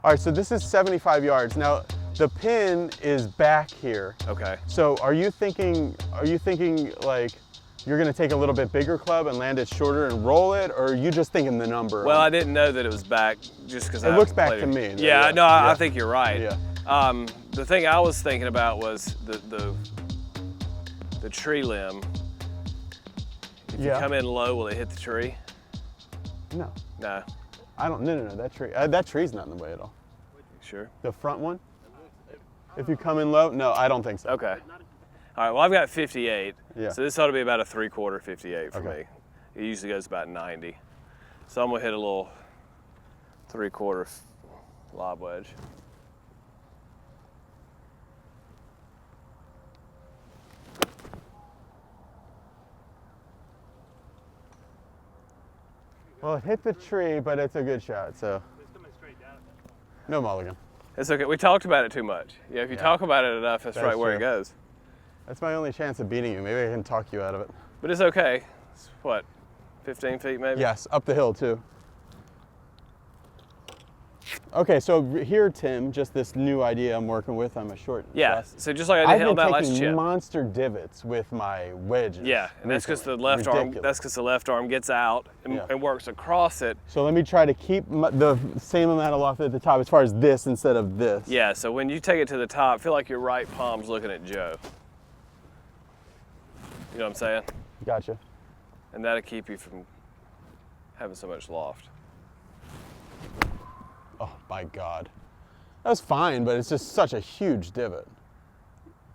All right, so this is 75 yards. Now, the pin is back here. Okay. So are you thinking like you're gonna take a little bit bigger club and land it shorter and roll it, or are you just thinking the number? Well, I didn't know that it was back just because it looks back to me. Yeah, no, I think you're right. Yeah. The thing I was thinking about was the tree limb. If you come in low, will it hit the tree? No. No. I don't. No. That tree's not in the way at all. Sure. The front one. If you come in low, no, I don't think so. Okay. All right, well, I've got 58, Yeah. so this ought to be about a 3/4 58 for Okay. me. It usually goes about 90. So I'm gonna hit a little 3/4 lob wedge. Well, it hit the tree, but it's a good shot, so. No mulligan. It's okay, we talked about it too much. Yeah, if you talk about it enough, that's right where it goes. That's my only chance of beating you. Maybe I can talk you out of it. But it's okay. It's what, 15 feet maybe? Yes, up the hill too. Okay, so here, Tim, just this new idea I'm working with. I'm a short. Yeah, so just like I did that last chip. I've been taking monster divots with my wedges. Yeah, and that's because the left arm. That's because the left arm gets out and works across it. So let me try to keep the same amount of loft at the top as far as this instead of this. Yeah, so when you take it to the top, feel like your right palm's looking at Joe. You know what I'm saying? Gotcha. And that'll keep you from having so much loft. Oh my God. That's fine, but it's just such a huge divot.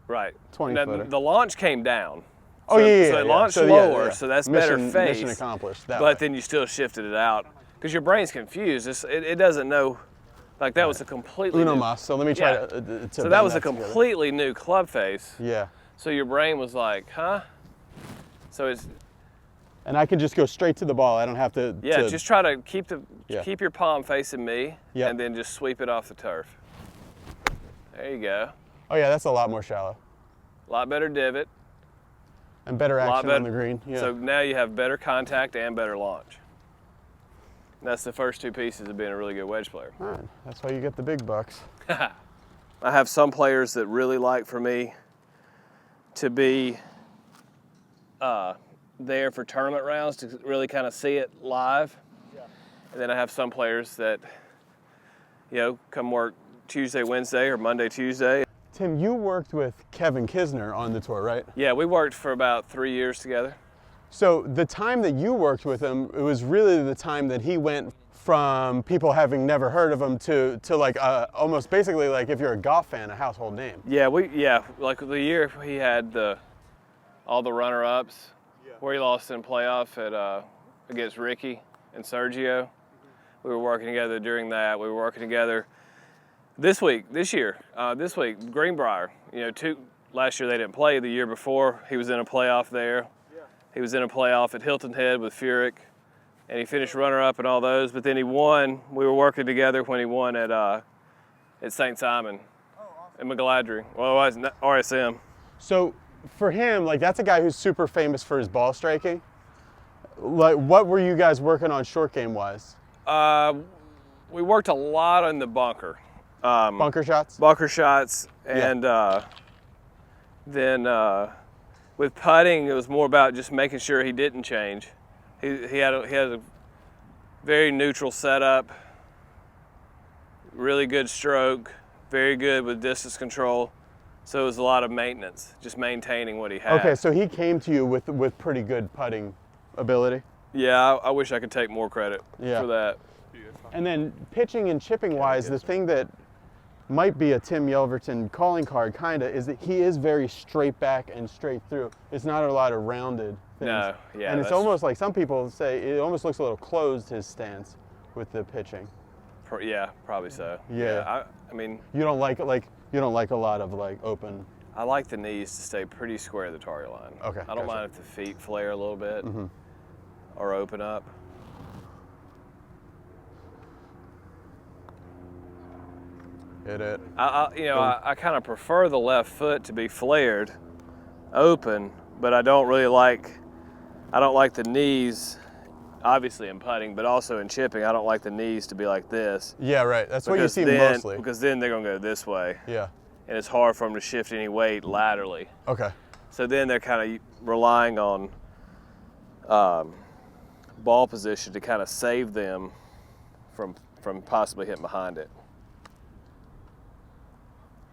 Right. 20 now, footer. the launch came down. Oh, so, yeah. So it launched lower, so that's better face. Mission accomplished. That but way. then you still shifted it out. Because your brain's confused. It doesn't know. Like that was a completely Uno new. mas. So let me try to So that was a completely new club face. Yeah. So your brain was like, huh? So it's. And I can just go straight to the ball. I don't have to. Yeah, just try to keep your palm facing me, Yep. and then just sweep it off the turf. There you go. Oh yeah, that's a lot more shallow. A lot better divot. And better action on the green. Yeah. So now you have better contact and better launch. And that's the first two pieces of being a really good wedge player. All right. That's why you get the big bucks. I have some players that really like for me to be there for tournament rounds to really kind of see it live. Yeah. And then I have some players that, come work Tuesday, Wednesday, or Monday, Tuesday. Tim, you worked with Kevin Kisner on the tour, right? Yeah, we worked for about 3 years together. So the time that you worked with him, it was really the time that he went from people having never heard of him to like almost basically like if you're a golf fan, a household name. Yeah, like the year he had all the runner-ups, where he lost in playoff at against Ricky and Sergio. We were working together during that. We were working together this week, Greenbrier. Last year they didn't play. The year before, he was in a playoff there. Yeah. He was in a playoff at Hilton Head with Furyk, and he finished runner-up and all those. But then he won. We were working together when he won at St. Simon in McGladrey. Well, it was RSM. So for him, like that's a guy who's super famous for his ball striking. Like, what were you guys working on short game wise? We worked a lot on the bunker. Bunker shots? Bunker shots, and then with putting, it was more about just making sure he didn't change. He had a very neutral setup, really good stroke, very good with distance control. So it was a lot of maintenance, just maintaining what he had. Okay, so he came to you with pretty good putting ability? Yeah, I wish I could take more credit for that. And then pitching and chipping wise, the thing that might be a Tim Yelverton calling card kind of is that he is very straight back and straight through. It's not a lot of rounded things. No, yeah. And it's almost like some people say it almost looks a little closed, his stance with the pitching. Yeah, probably so. Yeah. I mean, you don't like a lot of like open. I like the knees to stay pretty square at the target line. Okay. I don't mind if the feet flare a little bit or open up. Hit it. I kind of prefer the left foot to be flared, open, but I don't like the knees. obviously in putting, but also in chipping. I don't like the knees to be like this. Yeah, right. That's what you see then, mostly. Because then they're going to go this way. Yeah. And it's hard for them to shift any weight laterally. Okay. So then they're kind of relying on ball position to kind of save them from possibly hitting behind it.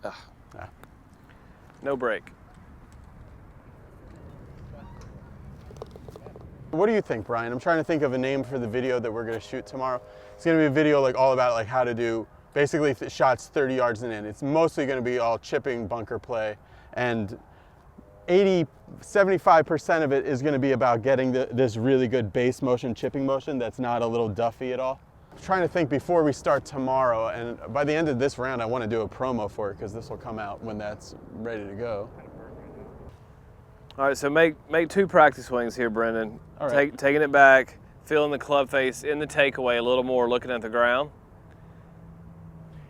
Yeah. No break. What do you think, Brian? I'm trying to think of a name for the video that we're going to shoot tomorrow. It's going to be a video like all about like how to do basically shots 30 yards and in. It's mostly going to be all chipping, bunker play, and 75% of it is going to be about getting this really good base motion, chipping motion that's not a little duffy at all. I'm trying to think before we start tomorrow, and by the end of this round I want to do a promo for it because this will come out when that's ready to go. All right, so make 2 practice swings here, Brendan. All right. Taking it back, feeling the club face in the takeaway a little more, looking at the ground.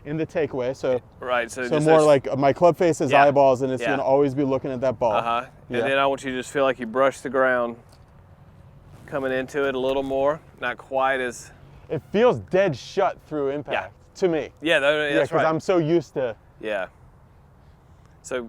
In the takeaway, so right, so more those, like my club face is yeah, eyeballs, and it's yeah. going to always be looking at that ball. And Yeah. then I want you to just feel like you brush the ground coming into it a little more, not quite as... It feels dead shut through impact to me. Yeah, that's because right. I'm so used to. Yeah. So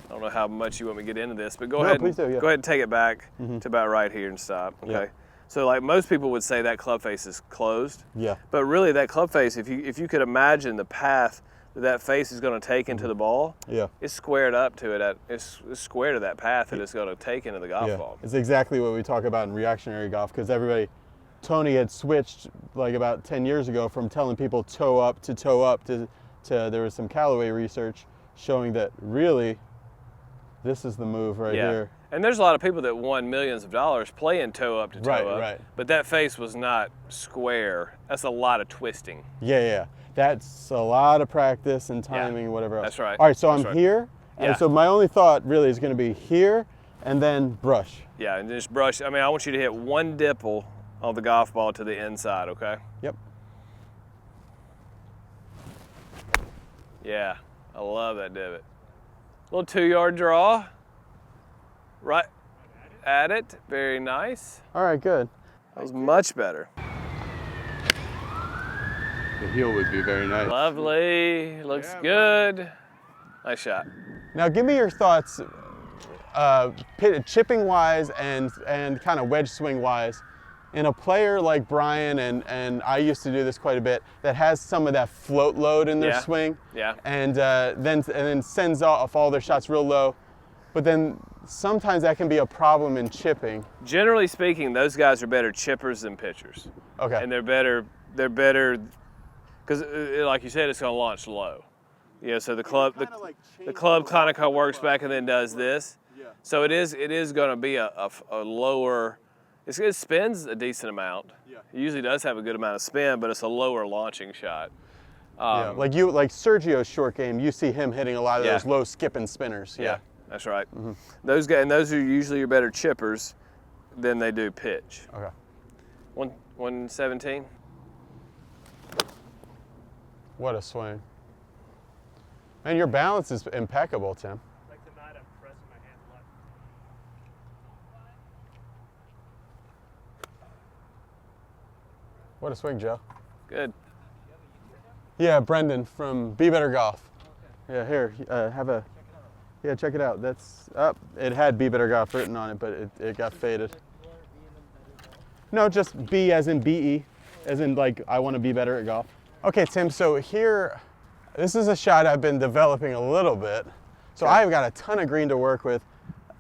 I don't know how much you want me to get into this, but go No, ahead. please do, yeah. Go ahead and take it back to about right here and stop. Okay. Yeah. So like most people would say that club face is closed. Yeah. But really that club face, if you could imagine the path that face is going to take into the ball, Yeah. it's squared up to it. It's square to that path that it's going to take into the golf Yeah. ball. It's exactly what we talk about in reactionary golf because Tony had switched like about 10 years ago from telling people toe up to there was some Callaway research showing that really this is the move right here. And there's a lot of people that won millions of dollars playing toe up to toe up. Right. But that face was not square. That's a lot of twisting. Yeah. That's a lot of practice and timing, whatever else. That's right. All right, so That's I'm right. here, and Yeah. so my only thought really is going to be here and then brush. Yeah, and just brush. I mean, I want you to hit one dipple on the golf ball to the inside, okay? Yep. Yeah, I love that divot. Little 2-yard draw. Right at it. Very nice. All right, good. That was much better. The heel would be very nice. Lovely. Looks good. Nice shot. Now, give me your thoughts, chipping wise and kind of wedge swing wise, in a player like Brian and I used to do this quite a bit that has some of that float load in their swing. Yeah. And then sends off all their shots real low, but then sometimes that can be a problem in chipping. Generally speaking, those guys are better chippers than pitchers. Okay. And they're better because, like you said, it's going to launch low. Yeah. So the club kind of works back and then does this. Yeah. So it is going to be a lower. It spins a decent amount. Yeah. It usually does have a good amount of spin, but it's a lower launching shot. Yeah. Like Sergio's short game, you see him hitting a lot of Yeah. those low skipping spinners. Yeah, that's right. Those guys, and those are usually your better chippers than they do pitch. Okay. 117. What a swing. Man, your balance is impeccable, Tim. Like tonight, I'm pressing my hand left. What a swing, Joe. Good. Yeah, Brendan from Be Better Golf. Yeah, here, check it out. That's up. It had Be Better Golf written on it, but it got faded. No, just B as in BE, as in like I want to be better at golf. Okay, Tim, so here, this is a shot I've been developing a little bit. So I've got a ton of green to work with.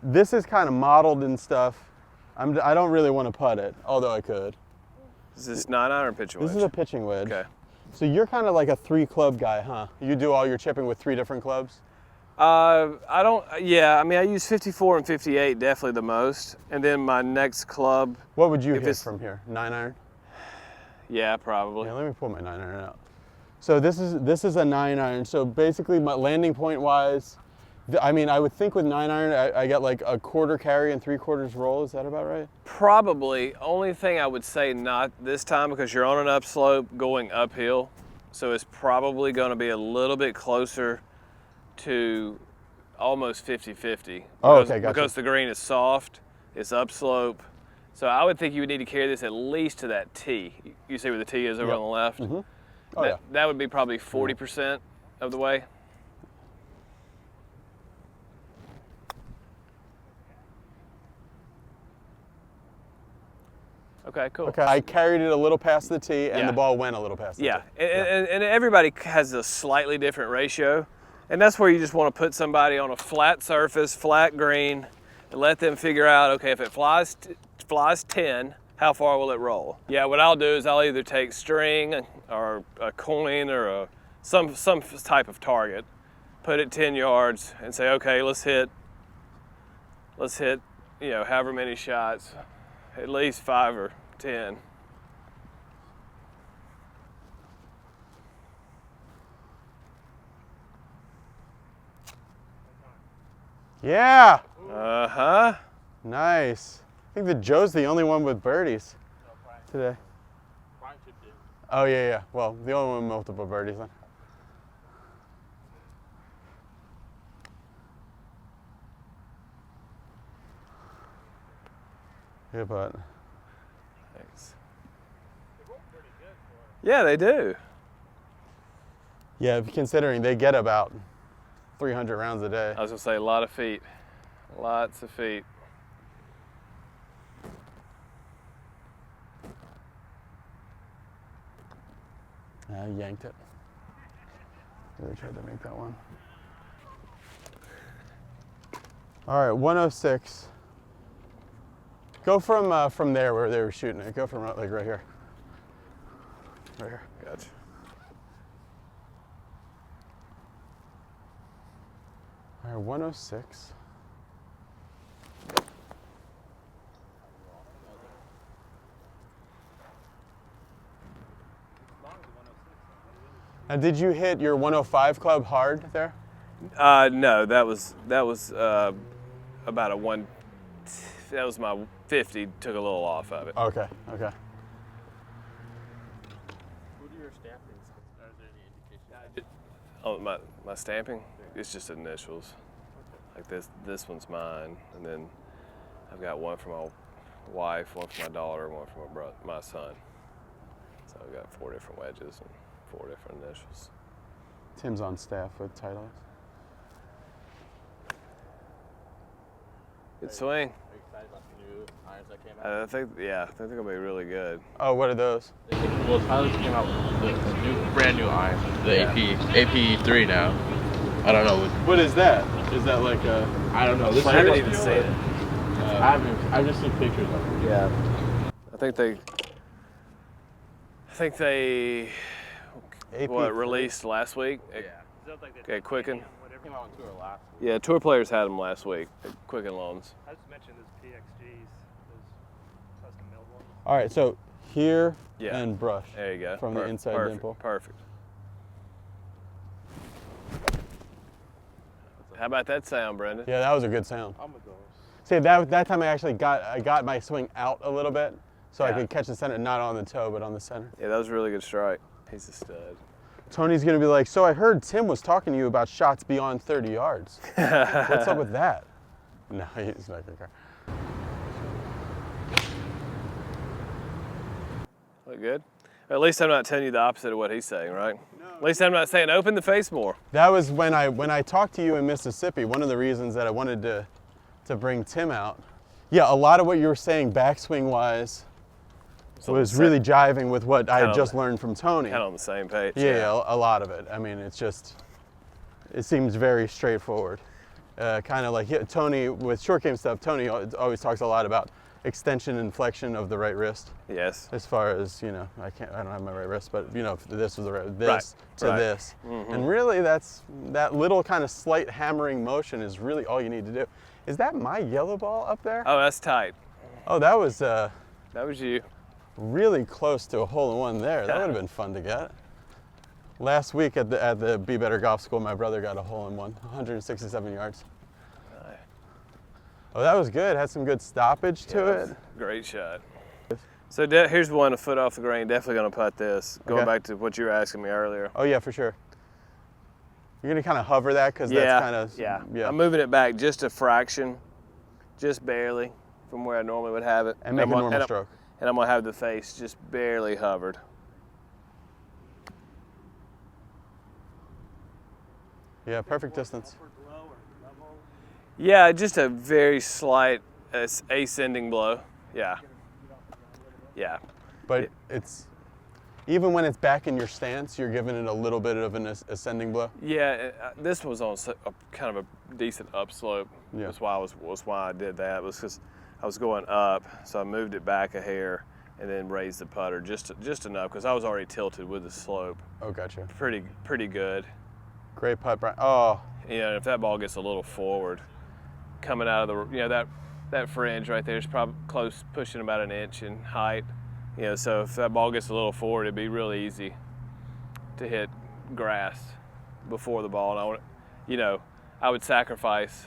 This is kind of modeled and stuff. I don't really want to putt it, although I could. Is this 9-iron or pitching wedge? This is a pitching wedge. Okay. So you're kind of like a 3-club guy, huh? You do all your chipping with 3 different clubs? I don't. Yeah, I mean, I use 54 and 58 definitely the most, and then my next club. What would you If hit it's- from here? 9-iron? Yeah, probably. Yeah, let me pull my 9-iron out. So this is a 9-iron. So basically, my landing point wise, I mean, I would think with 9-iron, I got like a quarter carry and 3/4 roll. Is that about right? Probably. Only thing I would say not this time because you're on an upslope going uphill, so it's probably going to be a little bit closer to almost 50-50. Oh, okay, gotcha. Because the green is soft, it's upslope, So I would think you would need to carry this at least to that tee. You see where the tee is over Yep. on the left? Mm-hmm. Oh, yeah. That would be probably 40% of the way. Okay, cool. Okay, I carried it a little past the tee, and Yeah. the ball went a little past the Yeah, tee. and everybody has a slightly different ratio, and that's where you just want to put somebody on a flat surface, flat green, and let them figure out, okay, if it flies 10, how far will it roll? Yeah, what I'll do is I'll either take string or a coin or some type of target, put it 10 yards, and say, okay, let's hit, you know, however many shots, at least 5 or 10. Yeah. Uh-huh. Nice. I think that Joe's the only one with birdies today. Oh, yeah, yeah. Well, the only one with multiple birdies then. Good putt. Thanks. Yeah, they do. Yeah, considering they get about 300 rounds a day. I was gonna say a lot of feet. Lots of feet. I yanked it. Really tried to make that one. All right, 106. Go from there where they were shooting it. Go from like right here. Right here. Gotcha. All right, 106. Now, did you hit your 105 club hard there? No, that was about a one. That was my 50. Took a little off of it. Okay, okay. What are your stampings? Are there any indication? Oh, my stamping? It's just initials. Like this one's mine, and then I've got one for my wife, one for my daughter, one for my son. So I've got 4 different wedges and 4 different initials. Tim's on staff with Titleist. Good swing. Are you excited about the new irons that came out? I think they're gonna be really good. Oh, what are those? Well, Titleist came out with the new, brand new irons, the Yeah. AP3 now. I don't know. What is that? Is that like a... I don't know. This I haven't is- even seen it. I've just seen pictures of it. Yeah. I think they AP3? released last week Yeah. at Quicken. Came out on tour last week. Yeah, tour players had them last week at Quicken Loans. I just mentioned those PXGs, those custom milled ones. All right, so here Yeah. and brush. There you go. From the inside perfect, dimple. Perfect. How about that sound, Brendan? Yeah, that was a good sound. I'm gonna go. See, that time I got my swing out a little bit, so I Yeah. could catch the center, not on the toe, but on the center. Yeah, that was a really good strike. He's a stud. Tony's gonna be like, so I heard Tim was talking to you about shots beyond 30 yards. What's up with that? No, he's not gonna care. Look good? At least I'm not telling you the opposite of what he's saying, right? No. At least I'm not saying open the face more. That was when I talked to you in Mississippi, one of the reasons that I wanted to bring Tim out. Yeah, a lot of what you were saying backswing wise was really jiving with what I had just learned from Tony. Kind of on the same page. Yeah, a lot of it. I mean, it seems very straightforward. Kind of like Tony, with short game stuff, Tony always talks a lot about extension and flexion of the right wrist. Yes. As far as, I don't have my right wrist, but if this was the right, this Right, to right. this. Mm-hmm. And really that little kind of slight hammering motion is really all you need to do. Is that my yellow ball up there? Oh, that's tight. Oh, that was That was you. really close to a hole-in-one there. That would have been fun to get. Last week at the Be Better Golf School, my brother got a hole-in-one, 167 yards. Nice. Oh, that was good. Had some good stoppage to Yeah, that it. was a great shot. So here's one a foot off the green. Definitely gonna putt this. Going Okay. back to what you were asking me earlier. Oh yeah, for sure. You're gonna kind of hover that because that's kind of yeah. I'm moving it back just a fraction, just barely. from where I normally would have it. And make a normal stroke. And I'm gonna have the face just barely hovered. Yeah, perfect distance. Yeah, just a very slight ascending blow. Yeah. Yeah. But it's, even when it's back in your stance, you're giving it a little bit of an ascending blow. Yeah, this was on a kind of a decent upslope. Yeah. That's why I did that. It was because I was going up, so I moved it back a hair and then raised the putter just enough because I was already tilted with the slope. Oh, gotcha. Pretty good. Great putt, Brian. Oh. You know, if that ball gets a little forward, coming out of the, you know, that fringe right there is probably close, pushing about an inch in height. You know, so if that ball gets a little forward, it'd be really easy to hit grass before the ball. And I would sacrifice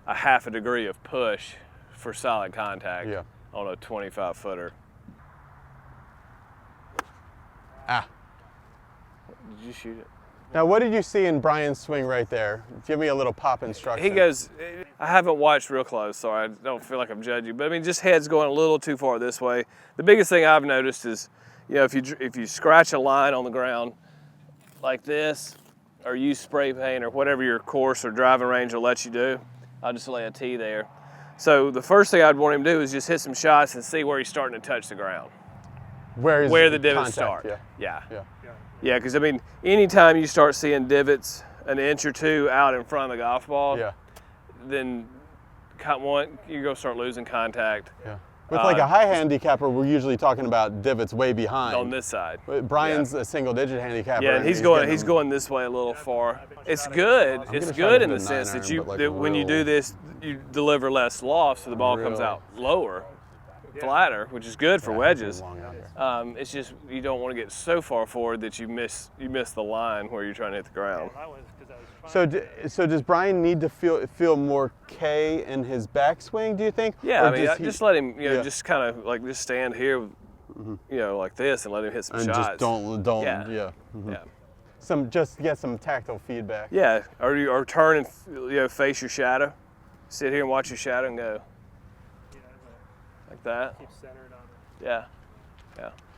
a half a degree of push for solid contact on a 25-footer. Ah. Did you shoot it? Now, what did you see in Brian's swing right there? Give me a little pop instruction. He goes, I haven't watched real close, so I don't feel like I'm judging, but I mean, just head's going a little too far this way. The biggest thing I've noticed is, you know, if you scratch a line on the ground like this, or use spray paint or whatever your course or driving range will let you do, I'll just lay a tee there. So the first thing I'd want him to do is just hit some shots and see where he's starting to touch the ground. Where the divots start. Yeah. Yeah, because I mean, anytime you start seeing divots an inch or two out in front of the golf ball, then you're going to start losing contact. Yeah. With like a high handicapper, we're usually talking about divots way behind. On this side. Brian's a single-digit handicapper. Yeah, and he's going this way a little far. It's good. It's good in the sense that when you do this, you deliver less loft, so the ball comes out lower, flatter, which is good for wedges. It's just you don't want to get so far forward that you miss the line where you're trying to hit the ground. So does Brian need to feel more K in his backswing, do you think? Yeah, I mean, just let him, just kind of like just stand here, like this and let him hit some shots. And just don't, yeah. Just get some tactile feedback. Yeah, or turn and face your shadow. Sit here and watch your shadow and go. Like that. Keep centered on it. Yeah.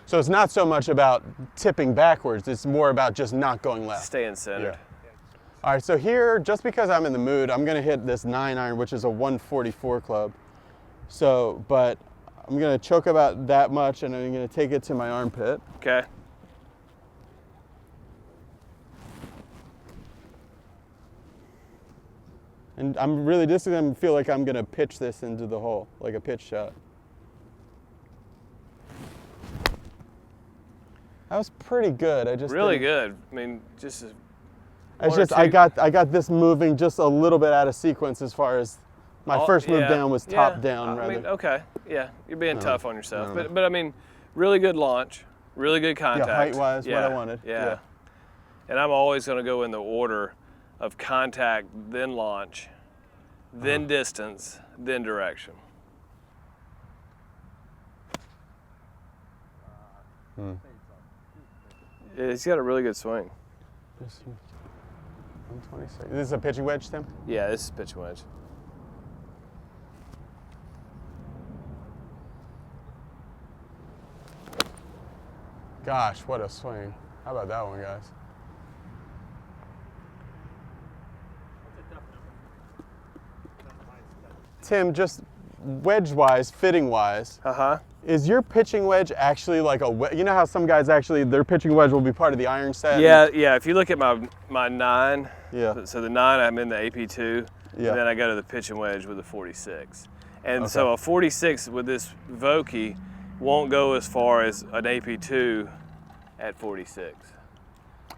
So it's not so much about tipping backwards, it's more about just not going left. Staying centered. Yeah. All right, so here, just because I'm in the mood, I'm gonna hit this 9-iron, which is a 144 club. But I'm gonna choke about that much and I'm gonna take it to my armpit. Okay. And I'm really, this is gonna feel like I'm gonna pitch this into the hole, like a pitch shot. That was pretty good. I just really good. I mean, I got this moving just a little bit out of sequence as far as my first move down was top down. I mean, okay, yeah, you're being tough on yourself, but I mean, really good launch, really good contact. Yeah, height-wise, what I wanted. Yeah. And I'm always going to go in the order of contact, then launch, then distance, then direction. Yeah, he's got a really good swing. 126. This is a pitching wedge, Tim? Yeah, this is pitching wedge. Gosh, what a swing. How about that one, guys? Tim, just wedge-wise, fitting-wise, is your pitching wedge actually like a wedge? You know how some guys actually, their pitching wedge will be part of the iron set? Yeah. If you look at my 9, so the 9 I'm in the AP2, and then I go to the pitching wedge with the 46. And so a 46 with this Vokey won't go as far as an AP2 at 46.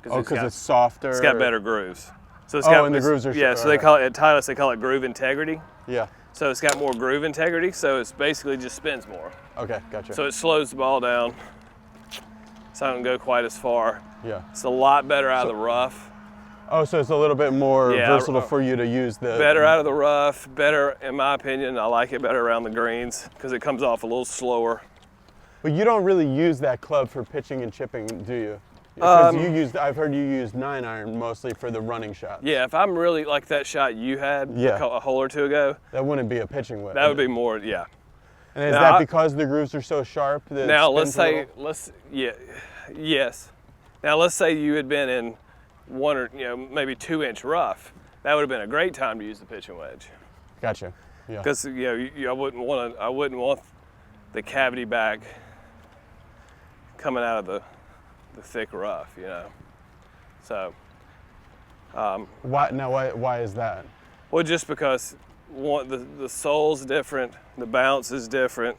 Because it's softer. It's got better grooves. So it's and the grooves are so they call it, at Titleist, they call it groove integrity. Yeah. So it's got more groove integrity, so it's basically just spins more. Okay, gotcha. So it slows the ball down, so I don't go quite as far. Yeah. It's a lot better out of the rough. Oh, so it's a little bit more versatile for you to use the... Better out of the rough, better, in my opinion, I like it better around the greens, because it comes off a little slower. But you don't really use that club for pitching and chipping, do you? Because I've heard you use 9-iron mostly for the running shots. Yeah, if I'm really like that shot you had a hole or two ago. That wouldn't be a pitching wedge. That would be more, yeah. And is that because the grooves are so sharp? That now yes. Now let's say you had been in 1 or maybe 2-inch rough. That would have been a great time to use the pitching wedge. Gotcha. Yeah. Because I wouldn't want the cavity back coming out of the thick rough, So. Why is that? Well, just because the sole's different, the bounce is different,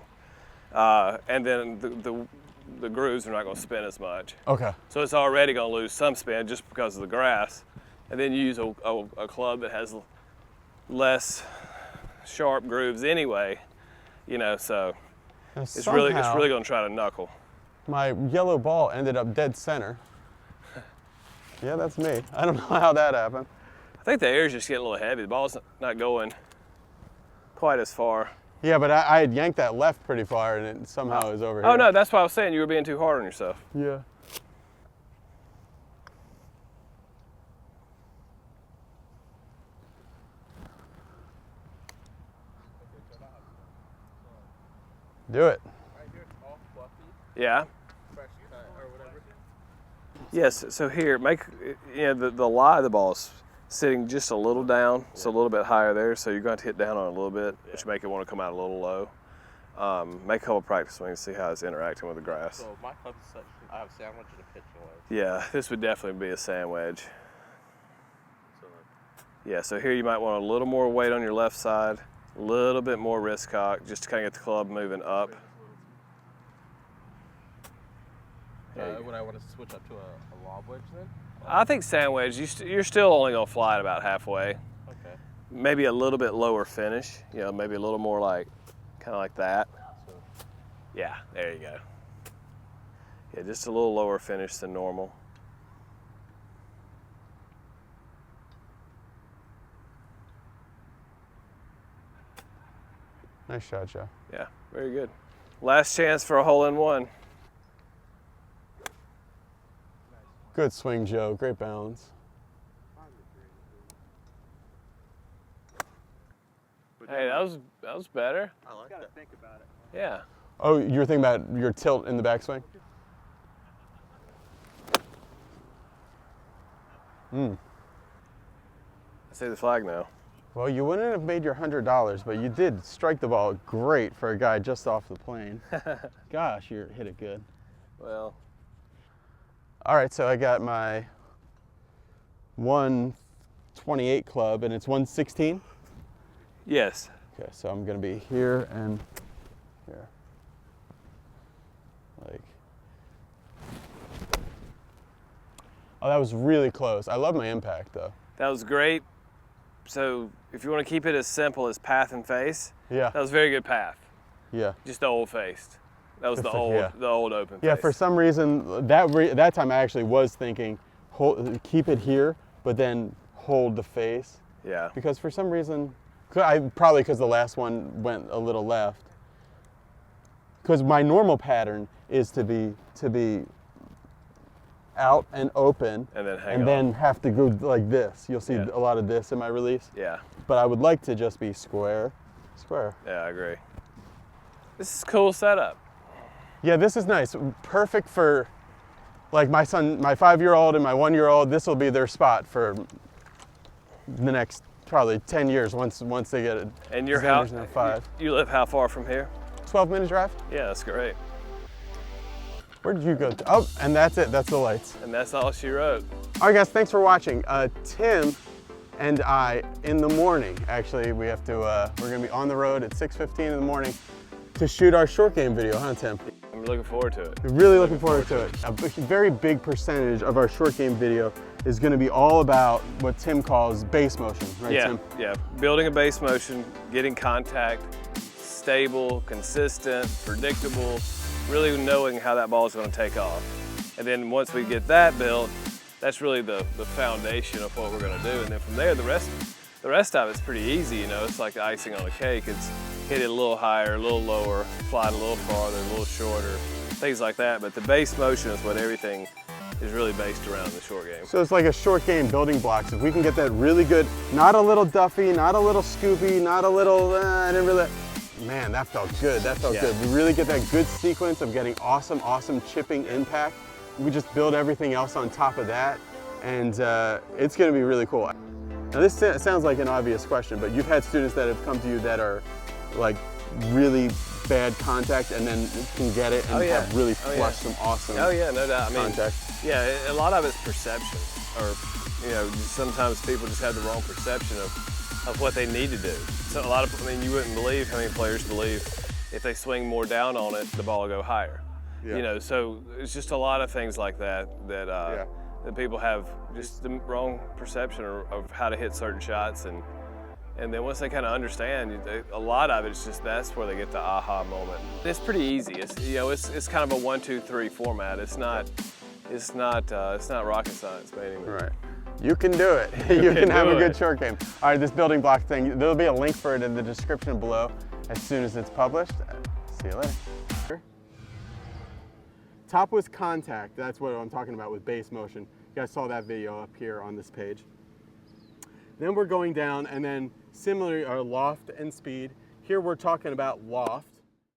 and then the grooves are not going to spin as much. Okay. So it's already going to lose some spin just because of the grass, and then you use a club that has less sharp grooves anyway, So it's really going to try to knuckle. My yellow ball ended up dead center. Yeah, that's me. I don't know how that happened. I think the air's just getting a little heavy. The ball's not going quite as far. Yeah, but I had yanked that left pretty far, and it somehow is over here. Oh, no, that's why I was saying you were being too hard on yourself. Yeah. Do it. Yeah. Yes, so here, make the lie of the ball is sitting just a little down, so a little bit higher there, so you're going to hit down on it a little bit, which make it want to come out a little low. Make a couple practice swings, see how it's interacting with the grass. So my club is such, I have a sandwich and a pitching wedge. Yeah, this would definitely be a sand wedge. Yeah, so here you might want a little more weight on your left side, a little bit more wrist cock, just to kind of get the club moving up. Would I want to switch up to a lob wedge then? I think sand wedge, you're still only going to fly it about halfway. Okay. Maybe a little bit lower finish, maybe a little more kind of like that. Yeah, there you go. Yeah, just a little lower finish than normal. Nice shot, Joe. Yeah, very good. Last chance for a hole-in-one. Good swing, Joe. Great balance. Hey, that was better. I like Gotta that. think about it. Yeah. Oh, you were thinking about your tilt in the backswing? I see the flag now. Well, you wouldn't have made your $100, but you did strike the ball great for a guy just off the plane. Gosh, you hit it good. Well. All right, so I got my 128 club, and it's 116? Yes. Okay, so I'm gonna be here and here. Oh, that was really close. I love my impact, though. That was great. So if you want to keep it as simple as path and face, Yeah. that was very good path. Yeah. Just the old faced. That was the Yeah. old open Yeah, face. for some reason, that time I actually was thinking, keep it here, but then hold the face. Yeah. Because for some reason, probably because the last one went a little left. Because my normal pattern is to be out and open, And then hang and on. then have to go like this. You'll see Yeah. a lot of this in my release. Yeah. But I would like to just be square. Yeah, I agree. This is a cool setup. Yeah, this is nice. Perfect for, like, my son, my 5-year-old and my 1-year-old. This will be their spot for the next probably 10 years once they get it. And your Xander's house, now 5. you live how far from here? 12-minute drive. Yeah, that's great. Where did you go to? Oh, and that's it. That's the lights. And that's all she wrote. All right, guys. Thanks for watching. Tim and I, in the morning, actually, we're gonna be on the road at 6:15 in the morning to shoot our short game video, huh, Tim? I'm looking forward to it. We're really looking forward to it. A very big percentage of our short game video is going to be all about what Tim calls base motion, right, Yeah, Tim? yeah. Building a base motion, getting contact, stable, consistent, predictable, really knowing how that ball is going to take off. And then once we get that built, that's really the foundation of what we're going to do. And then from there, the rest of it's pretty easy. It's like icing on a cake. It's hit it a little higher, a little lower, fly it a little farther, a little shorter, things like that. But the base motion is what everything is really based around the short game. So it's like a short game building blocks. If we can get that really good, not a little Duffy, not a little Scoopy, not a little, I didn't really, man, that felt good. That felt good. We really get that good sequence of getting awesome, awesome chipping impact. We just build everything else on top of that, and it's going to be really cool. Now this sounds like an obvious question, but you've had students that have come to you that are like really bad contact and then can get it and have really flushed some awesome no doubt. I mean, contact. Yeah, a lot of it's perception, or sometimes people just have the wrong perception of what they need to do. So you wouldn't believe how many players believe if they swing more down on it, the ball will go higher. Yeah. So it's just a lot of things like that that people have just the wrong perception of how to hit certain shots, and then once they kind of understand, a lot of it's just that's where they get the aha moment. It's pretty easy. It's kind of a 1, 2, 3 format. It's not rocket science by any means. Right. You can do it. You can have a good short game. All right, this building block thing, there'll be a link for it in the description below as soon as it's published. See you later. Top was contact. That's what I'm talking about with base motion. You guys saw that video up here on this page. Then we're going down, and then similarly are loft and speed. Here we're talking about loft.